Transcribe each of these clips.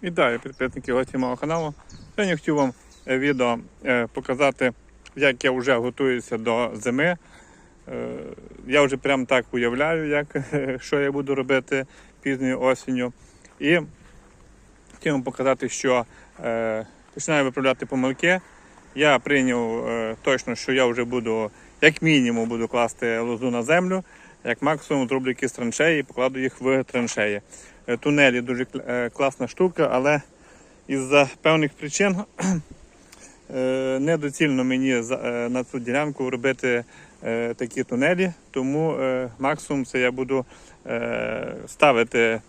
Вітаю підписники гості мого каналу. Сьогодні хотів вам відео показати, як я вже готуюся до зими. Я вже прям так уявляю, що я буду робити пізньою осінню. І хотів вам показати, що починаю виправляти помилки. Я прийняв точно, що я вже буду, як мінімум, буду класти лозу на землю, як максимум зроблю якісь траншеї і покладу їх в траншеї. Тунелі дуже класна штука, але із-за певних причин недоцільно мені на цю ділянку робити такі тунелі, тому максимум це я буду ставити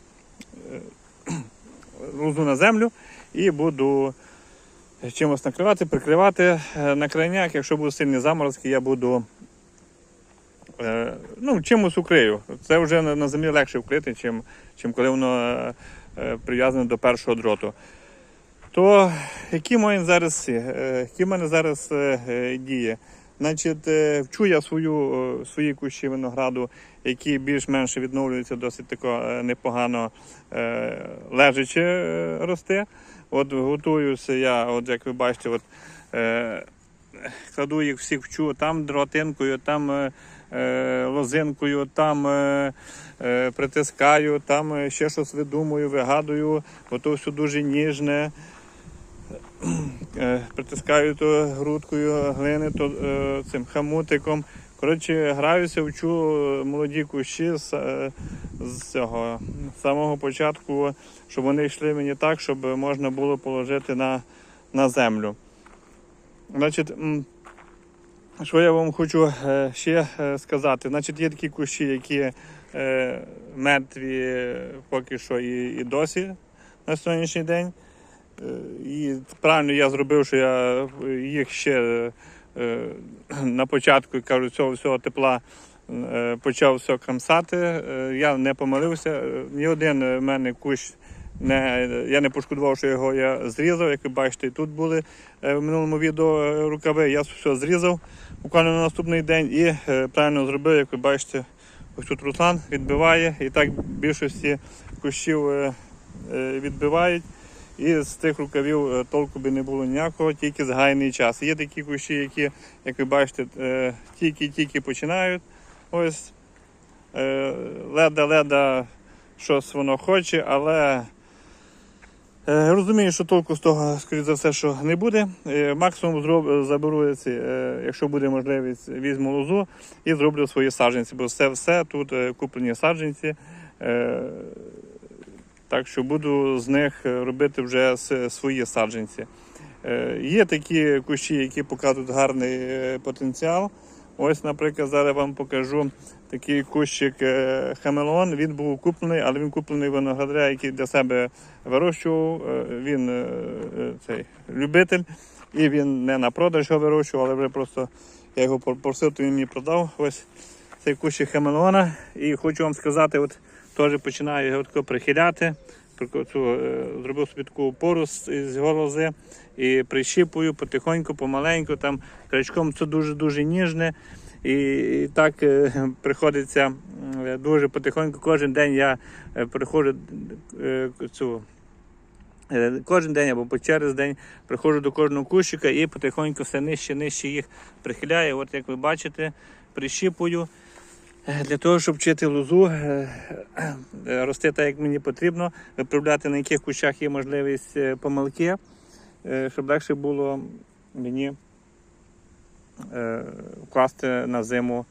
лозу на землю і буду чимось накривати, прикривати на крайняк. Якщо будуть сильні заморозки, я буду чимось укрию. Це вже на землі легше вкрити, чим коли воно прив'язане до першого дроту. То які в мене зараз дії? Значить, вчу я свої кущі винограду, які більш-менш відновлюються досить тако непогано лежачи рости. От готуюся я, як ви бачите, кладу їх всіх вчу, там дротинкою, там лозинкою, там притискаю, там ще щось видумую, вигадую, бо то все дуже ніжне. Притискаю то грудкою глини, то цим хамутиком. Коротше, граюся, вчу молоді кущі з самого початку, щоб вони йшли мені так, щоб можна було положити на землю. Значить, що я вам хочу ще сказати? Значить, є такі кущі, які мертві поки що і досі на сьогоднішній день. І правильно я зробив, що я їх ще на початку, кажу, цього всього тепла почав все кромсати. Я не помилився. Ні один в мене кущ, я не пошкодував, що його я зрізав. Як ви бачите, і тут були в минулому відео рукави. Я все зрізав буквально на наступний день і правильно зробив, як ви бачите, ось тут Руслан відбиває. І так більшості кущів відбивають. І з тих рукавів толку би не було ніякого, тільки згайний час. Є такі кущі, які, як ви бачите, тільки починають. Ось леда щось воно хоче, але розумію, що толку з того, скоріше за все, що не буде. Максимум заберу, якщо буде можливість, візьму лозу і зроблю свої саджанці, бо все тут куплені саджанці. Так що буду з них робити вже свої саджанці. Є такі кущі, які показують гарний потенціал. Ось, наприклад, зараз вам покажу такий кущик хамелеон. Він був куплений, але він куплений виноградаря, який для себе вирощував. Він любитель, і він не на продаж його вирощував, але вже просто я його попросив, то він мені продав. Ось цей кущик хамелеона. І хочу вам сказати, теж починаю його прихиляти, зробив собі таку опору з його лози і прищіпую потихоньку, помаленьку, там крючком це дуже-дуже ніжне. І так приходиться дуже потихоньку, кожен день я приходжу кожен день або через день приходжу до кожного кущика і потихоньку все нижче їх прихиляю. От як ви бачите, прищіпую. Для того, щоб вчити лозу, рости так, як мені потрібно, виправляти, на яких кущах є можливість помилки, щоб легше було мені вкласти на зиму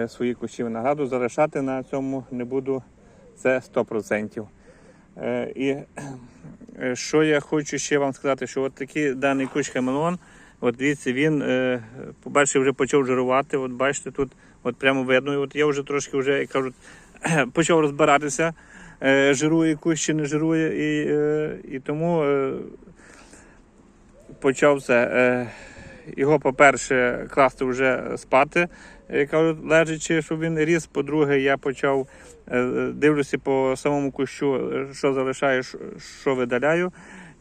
свої кущі винограду. Залишати на цьому не буду, це 100%. І що я хочу ще вам сказати, що от такий даний кущ хамелеон, от дивіться, він, по-перше, вже почав жирувати, от бачите, тут от прямо видно, от я вже трошки, як кажуть, почав розбиратися, жирує кущ чи не жирує, і тому почав його, по-перше, класти вже спати, кажуть, лежачи, щоб він ріс. По-друге, я почав, дивлюся по самому кущу, що залишаю, що видаляю.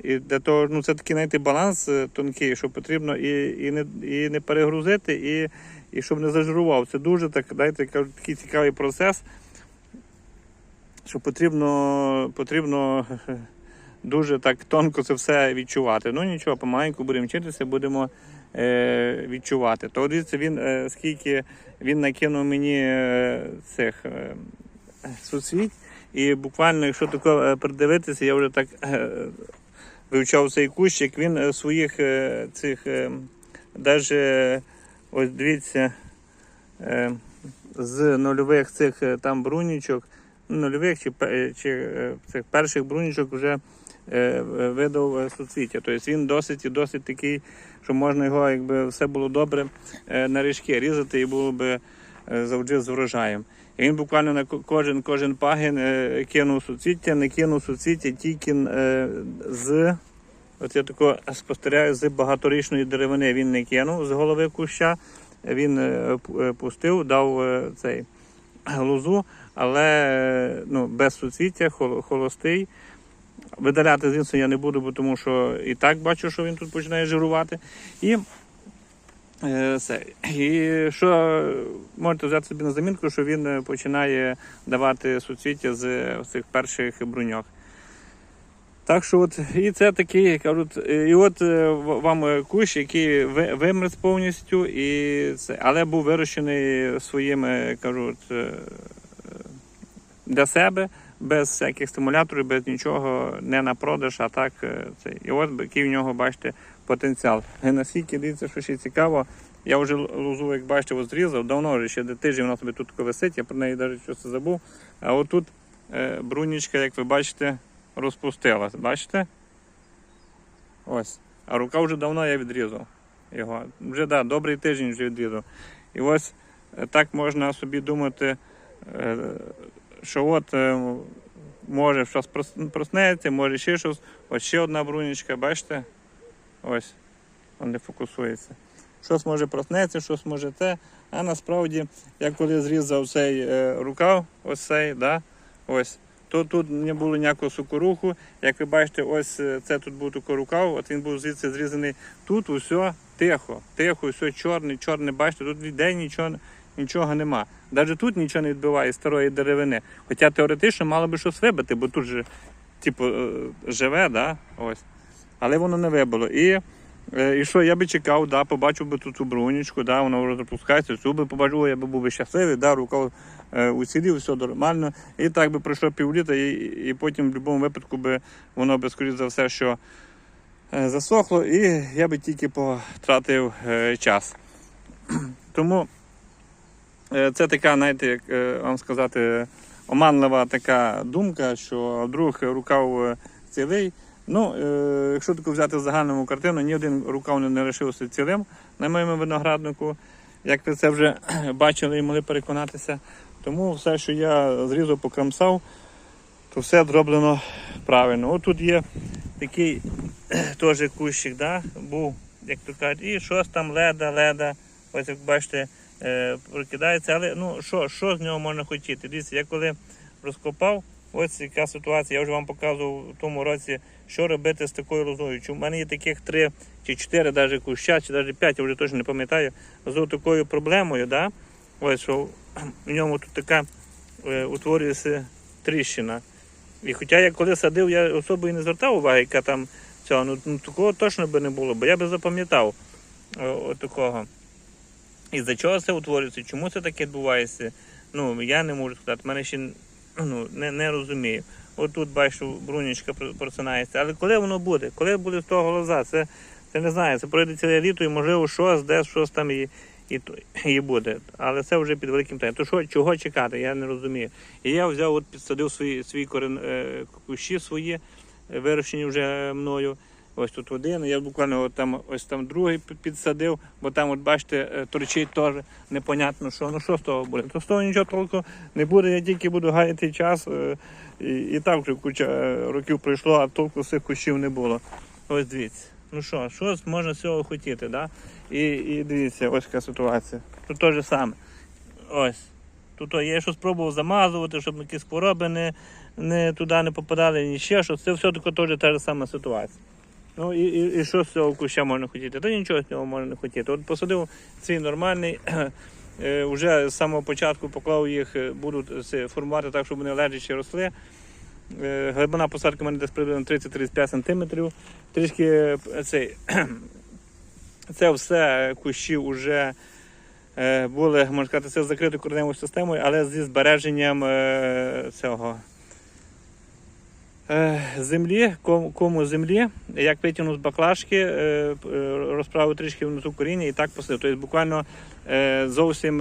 І для того, це такий, знаєте, баланс тонкий, що потрібно і не перегрузити, і щоб не зажирував. Це дуже такий цікавий процес, що потрібно дуже так тонко це все відчувати. Ну нічого, помаленьку будемо вчитися, будемо відчувати. То дивіться, він скільки він накинув мені цих суцвіть, і буквально, якщо тако придивитися, я вже так вивчав цей кущик, він своїх цих, навіть ось дивіться, з нульових цих там брунічок, нульових чи цих перших брунічок вже видав суцвіття. Тобто він досить такий, що можна його, якби все було добре, на ріжки різати і було б завжди з врожаєм. І він буквально на кожен пагін кинув суцвіття, не кинув суцвіття тільки з, от я тако спостерігаю, з багаторічної деревини він не кинув з голови куща, він пустив, дав цей лозу, але без суцвіття, холостий. Видаляти, звісно, я не буду, бо тому що і так бачу, що він тут починає жирувати. І що можете взяти собі на замітку, що він починає давати суцвіття з цих перших бруньок. Так що от, і це такий, кажуть, і от вам кущ, який вимерз повністю, але був вирощений своїми, кажуть, для себе, без всяких стимуляторів, без нічого, не на продаж, а так. І от який в нього, бачите, потенціал. І наскільки, дивіться, що ще цікаво, я вже лозу, як бачите, зрізав, давно вже, ще тиждень вона собі тут висить, я про неї навіть щось забув. А отут брунічка, як ви бачите, розпустилась, бачите? Ось. А рука вже давно я відрізав його. Вже, добрий тиждень вже відрізав. І ось так можна собі думати, що от може щось проснеться, може ще щось. Ось ще одна брунічка, бачите? Ось, він не фокусується. Щось може проснеться, щось може те. А насправді, я коли зрізав цей рукав, ось цей, ось, то тут не було ніякого сукоруху. Як ви бачите, ось це тут був такий рукав, от він був звідси зрізаний. Тут усе тихо, все чорне, бачите, тут ніде нічого нема. Навіть тут нічого не відбиває старої деревини. Хоча теоретично мало би щось вибити, бо тут же живе, ось. Але воно не вибило. І що, я би чекав, побачив би тут цю брунічку, воно розпускається, цю би побачив, я би був щасливий, рука уцілів, все нормально. І так би пройшло півліта, і потім в будь-якому випадку би воно би, скоріш за все, що засохло, і я би тільки потратив час. Тому це така, знаєте, як вам сказати, оманлива така думка, що вдруг рукав цілий. Якщо таку взяти в загальному картину, ні один рукав не лишився цілим на моєму винограднику, як ви це вже бачили і могли переконатися. Тому все, що я зрізав, покромсав, то все зроблено правильно. Ось тут є такий теж кущик, був, як то кажуть, і щось там леда, ось як бачите, прокидається, але що з нього можна хотіти? Дивіться, я коли розкопав, ось яка ситуація, я вже вам показував в тому році, що робити з такою лозою. У мене є таких 3 чи 4 навіть куща, чи навіть 5, я вже точно не пам'ятаю, з такою проблемою, ось що в ньому тут така утворюється тріщина. І хоча я коли садив, я особо і не звертав уваги, яка там цього, такого точно би не було, бо я би запам'ятав такого. І за чого це утворюється, чому це таке відбувається, я не можу сказати, в мене ще не розумію. От тут бачу, брунічка просинається, але коли воно буде? Коли буде з того лоза? Це не знаю, це пройде ціле літо і можливо щось там і буде. Але це вже під великим питанням. То чого чекати, я не розумію. І я взяв, підсадив свої кущі свої, вирощені вже мною. Ось тут один, я буквально ось там другий підсадив, бо там, бачите, торчить теж непонятно, що з того буде. То з того нічого толку не буде, я тільки буду гаяти час, і так вже куча років пройшло, а толку з цих кущів не було. Ось дивіться. Що можна з цього хотіти, І дивіться, ось яка ситуація. Тут те ж саме. Ось. Тут я щось спробував замазувати, щоб якісь хвороби не туди не попадали, ні ще щось. Це все таки теж та ж сама ситуація. І що з цього куща можна хотіти? Та нічого з нього можна не хотіти. От посадив цей нормальний, вже з самого початку поклав їх, будуть формувати так, щоб вони лежачі росли. Глибина посадки у мене десь приблизно 30-35 см. Трішки це все кущі вже були, можна сказати, це закритою кореневою системою, але зі збереженням землі, кому землі, як витягнув з баклажки, розправив трішки внизу коріння і так посадив. Тобто буквально зовсім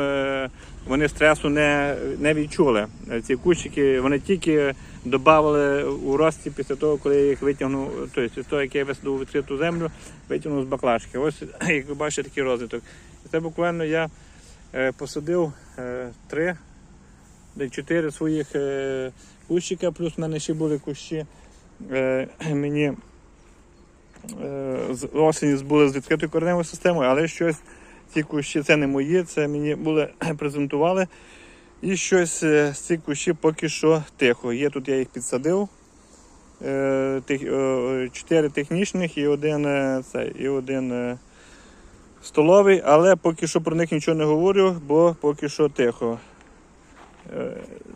вони стресу не відчули. Ці кущики, вони тільки додавали у рості після того, коли я їх витягнув, тобто після того, як я висадив у відкриту землю, витягнув з баклажки. Ось, як ви бачите, такий розвиток. Це буквально я посадив 4 своїх кущика, плюс в мене ще були кущі, мені з осені були з відкритою кореневою системою, але щось, ці кущі, це не мої, це мені були презентували, і щось з ці кущі поки що тихо. Є тут, я їх підсадив, 4 технічних і один столовий, але поки що про них нічого не говорю, бо поки що тихо.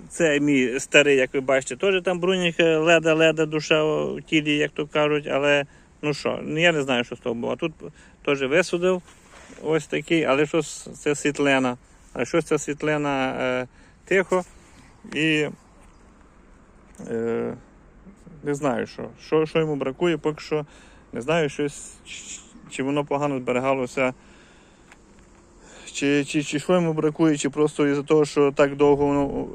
Це мій старий, як ви бачите, теж там брунік, леда душа в тілі, як то кажуть, але ну що, я не знаю, що з того було. Тут теж висадив ось такий, але щось це світлина. Але щось ця світлина тихо і не знаю, що йому бракує, поки що не знаю, щось, чи воно погано зберігалося. Чи що йому бракує, чи просто із-за того, що так довго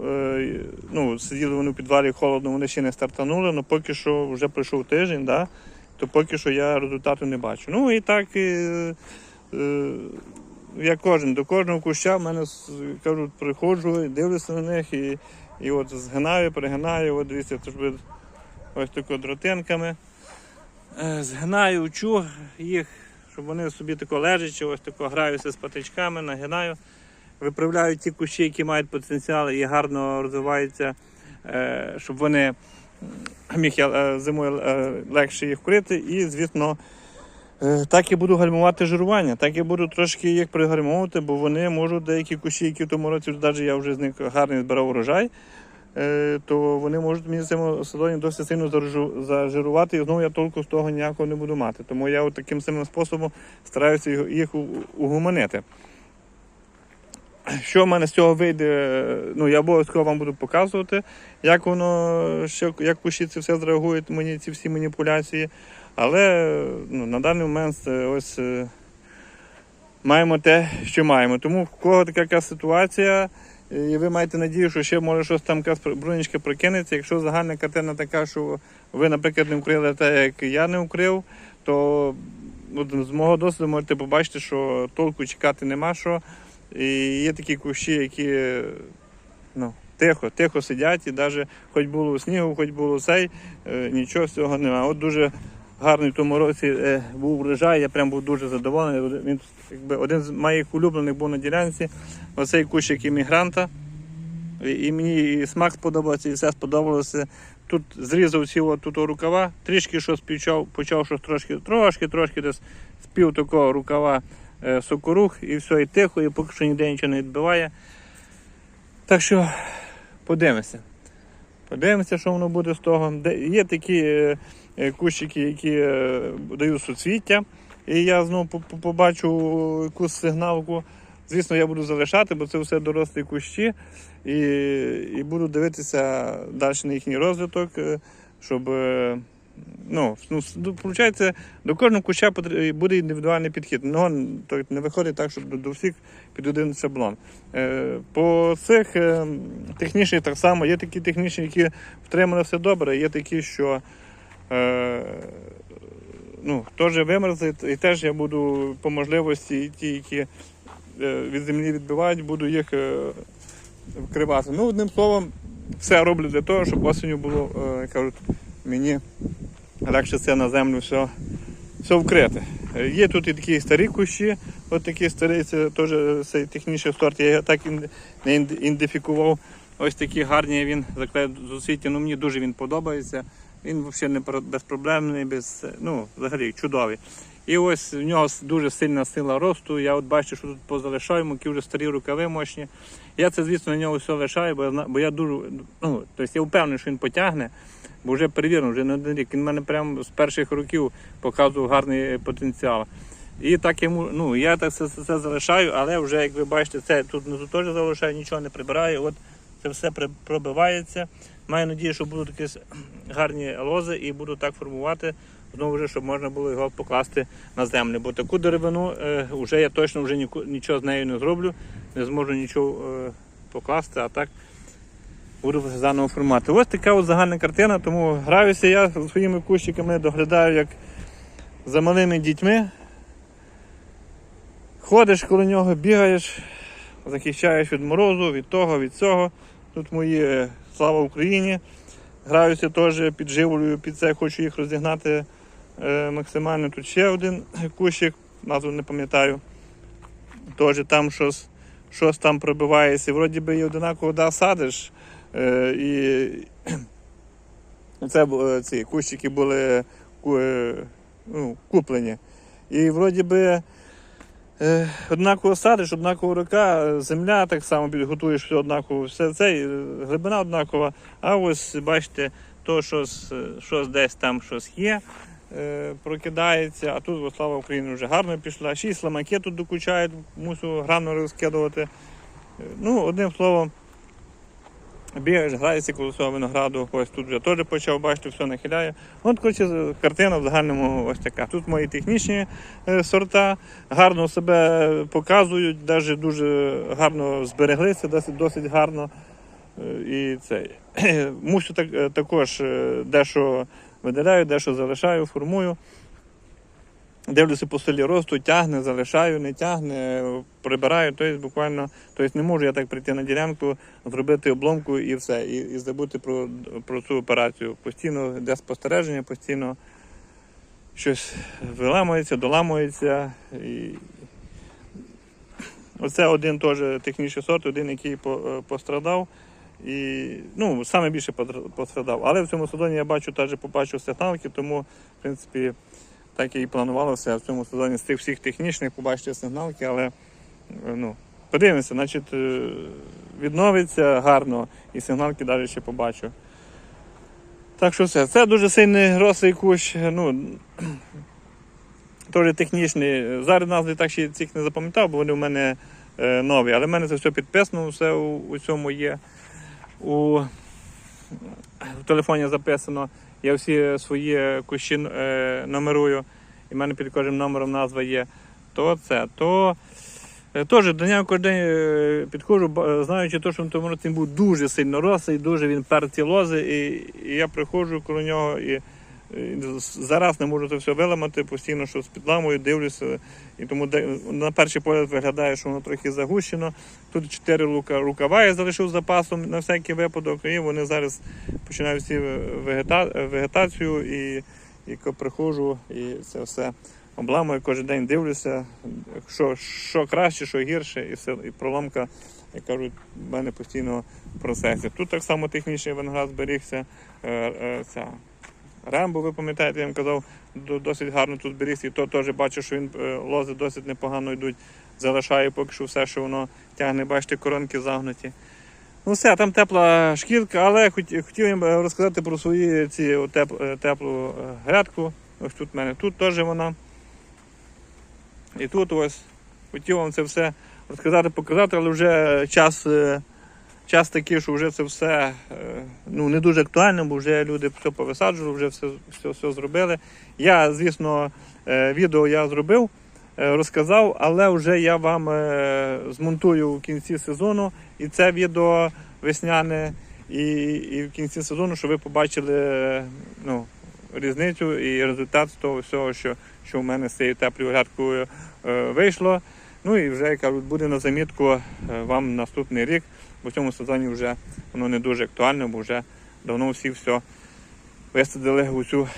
сиділи вони в підвалі холодно, вони ще не стартанули, але поки що вже пройшов тиждень, да, то поки що я результату не бачу. Ну і так, я до кожного куща в мене, кажуть, приходжу, дивлюся на них і от згинаю, перегинаю, от дивіться, ось тако дротинками, згинаю, вчу їх, щоб вони собі тако лежачи, ось тако граюся з патичками, нагинаю, виправляю ті кущі, які мають потенціал і гарно розвиваються, щоб вони міг зимою легше їх вкрити, і, звісно, так і буду гальмувати жирування, так і буду трошки їх пригальмовувати, бо вони можуть, деякі кущі, які в тому році, навіть я вже з них гарний збирав урожай, то вони можуть мені цим сезоні досить сильно зажирувати, і знову я толку з того ніякого не буду мати. Тому я таким самим способом стараюся їх угомонити. Що в мене з цього вийде, я обов'язково вам буду показувати, як кущі це все зреагують, ці всі маніпуляції. Але на даний момент ось маємо те, що маємо. Тому в кого така ситуація, і ви маєте надію, що ще може щось там брунічка прокинеться. Якщо загальна картина така, що ви, наприклад, не вкрили те, як я не вкрив, то з мого досвіду можете побачити, що толку чекати нема що. І є такі кущі, які тихо сидять, і навіть хоч було снігу, хоч було нічого з цього немає. От дуже гарний в тому році був врожай, я прям був дуже задоволений. Він один з моїх улюблених був на ділянці. Оцей кущик іммігранта. І мені і смак сподобався, і все сподобалося. Тут зрізав ці рукава, трішки щось почав щось трошки десь з пів такого рукава сокорух, і все, і тихо, і поки що ніде нічого не відбиває. Так що подивимося. Подивимося, що воно буде з того. Є такі кущики, які дають суцвіття, і я знову побачу якусь сигналку. Звісно, я буду залишати, бо це все дорослі кущі, і буду дивитися далі на їхній розвиток, щоб, виходить, до кожного куща буде індивідуальний підхід. Не виходить так, щоб до всіх під один шаблон. По цих технічних так само, є такі технічні, які втримали все добре, є такі, що теж вимерзли, і теж я буду по можливості, ті, які від землі відбивають, буду їх вкривати. Одним словом, все роблю для того, щоб осінню було, як кажуть, мені легше це на землю все вкрити. Є тут і такі старі кущі, от такі старі, це теж цей технічний сорт, я його так не ідентифікував. Ось такі гарні, він заклеїв з освіті, мені дуже він подобається. Він взагалі не безпроблемний, взагалі чудовий. І ось в нього дуже сильна сила росту. Я от бачу, що тут позалишаю, які вже старі рукави мощні. Я це, звісно, на нього все лишаю, бо я дуже, тобто я впевнений, що він потягне, бо вже перевірено, вже не один рік. Він в мене прямо з перших років показував гарний потенціал. І так йому, я так це залишаю, але вже, як ви бачите, це тут внизу теж залишаю, нічого не прибираю. От це все пробивається. Маю надію, що будуть якісь гарні лози і буду так формувати, знову ж, щоб можна було його покласти на землю. Бо таку деревину вже я точно вже нічого з нею не зроблю, не зможу нічого покласти, а так буду заново формувати. Ось така от загальна картина, тому граюся я зі своїми кущиками, доглядаю як за малими дітьми. Ходиш коло нього, бігаєш, захищаєш від морозу, від того, від цього. Тут мої слава Україні. Граюся теж, підживлюю під це, хочу їх розігнати максимально. Тут ще один кущик, назву не пам'ятаю. Теж там щось там пробивається. Вроді би і одинаково садиш. І це ці кущики були куплені. І вроді би однаково садиш, однакова рука, земля так само готуєш все однаково, все це, глибина однакова, а ось бачите, то щось десь там щось є, прокидається, а тут, слава Україні, вже гарно пішла. 6 ламаки тут докучають, мусу грану розкидувати. Одним словом, бігаєш, граєшся коло свого винограду, ось тут вже теж почав, бачити, все нахиляє. От, коротше, картина в загальному ось така. Тут мої технічні сорта, гарно себе показують, навіть дуже гарно збереглися, досить гарно. І це. Мусю також дещо видаляю, дещо залишаю, формую. Дивлюся по силі росту, тягне, залишаю, не тягне, прибираю, буквально, не можу я так прийти на ділянку, зробити обломку і все, і забути про цю операцію. Постійно йде спостереження, постійно щось виламується, доламується. І оце один теж технічний сорт, один, який пострадав. І, саме більше пострадав. Але в цьому сезоні я побачив сигналки, тому, в принципі, так і планувалося в цьому сезоні з тих всіх технічних побачити сигналки, але подивимося, значить відновиться гарно і сигналки далі ще побачу. Так що все. Це дуже сильний рослий кущ, теж технічний. Зараз назви так ще цих не запам'ятав, бо вони в мене нові, але в мене це все підписано, все у цьому є. В телефоні записано. Я всі свої кущі номерую, і в мене під кожним номером назва є. Теж до нього кожен день підходжу, знаючи, що в тому році він був дуже сильно рослий, дуже він пер ці лози, і я приходжу коло нього і зараз не можу це все виламати, постійно щось підламую, дивлюся, і тому на перший погляд виглядає, що воно трохи загущено. Тут 4 рукава я залишив запасом на всякий випадок, і вони зараз починають всі вегетацію, і приходжу, і це все обламую, кожен день дивлюся, що краще, що гірше, і все, і проломка, як кажуть, в мене постійно в процесі. Тут так само технічний виноград зберігся, Рембо, ви пам'ятаєте, я вам казав, досить гарно тут зберігся, і то теж бачу, що лози досить непогано йдуть, залишаю поки що все, що воно тягне, бачите, коронки загнуті. Все, там тепла шкірка, але хотів їм розказати про свою теплу грядку. Ось тут в мене, тут теж вона. І тут ось, хотів вам це все розказати, показати, але вже час такий, що вже це все не дуже актуально, бо вже люди все повисаджували, вже все зробили. Я, звісно, відео я зробив, розказав, але вже я вам змонтую в кінці сезону, і це відео весняне, і в кінці сезону, щоб ви побачили різницю і результат з того всього, що в мене з цією теплою грядкою вийшло. І вже, як кажуть, буде на замітку вам наступний рік, бо в цьому сезоні вже воно не дуже актуально, бо вже давно всі все висадили у цю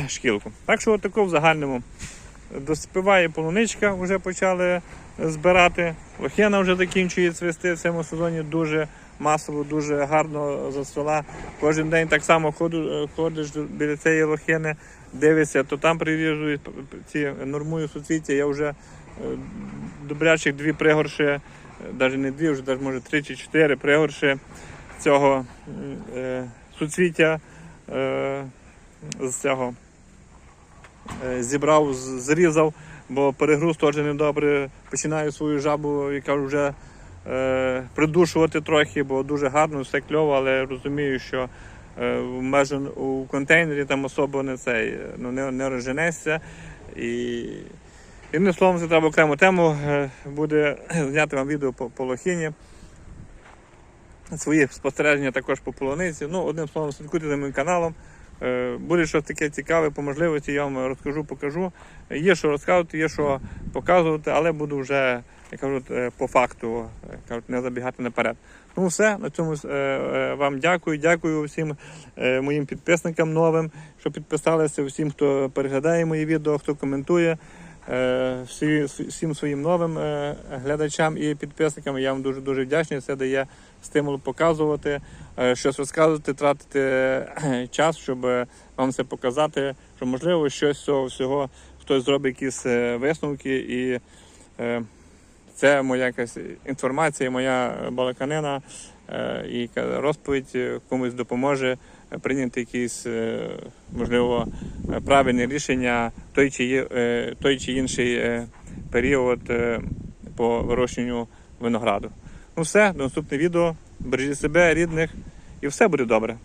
шкілку. Так що отако в загальному. Доспіває полуничка, вже почали збирати. Лохина вже закінчує цвісти в цьому сезоні дуже масово, дуже гарно зацвіла. Кожен день так само ходиш біля цієї лохини, дивиться, то там приріжую ці нормую суцвіття. Я вже добрячих 2 пригорші, навіть не 2, вже навіть може 3 чи 4 пригорші цього суцвіття з цього зібрав, зрізав, бо перегруз теж недобре. Починаю свою жабу, яка вже придушувати трохи, бо дуже гарно, все кльово, але розумію, що у контейнері там особо не розженешся. І одним словом, це треба окрему тему буде зняти вам відео по лохині. Свої спостереження також по полуниці. Ну, одним словом, слідкуйте за моїм каналом. Буде щось таке цікаве, по можливості я вам розкажу, покажу. Є що розказувати, є що показувати, але буду вже, як кажуть, по факту, не забігати наперед. Ну все, на цьому вам дякую. Дякую всім моїм підписникам новим, що підписалися, всім, хто переглядає мої відео, хто коментує. Всім своїм новим глядачам і підписникам я вам дуже вдячний. Це дає стимул показувати, щось розказувати, тратити час, щоб вам це показати, що можливо щось з цього всього хтось зробить якісь висновки, і це моя якась інформація, моя балаканина і розповідь комусь допоможе прийняти якісь, можливо, правильне рішення той чи інший період по вирощенню винограду. Ну все, до наступного відео. Бережіть себе, рідних, і все буде добре.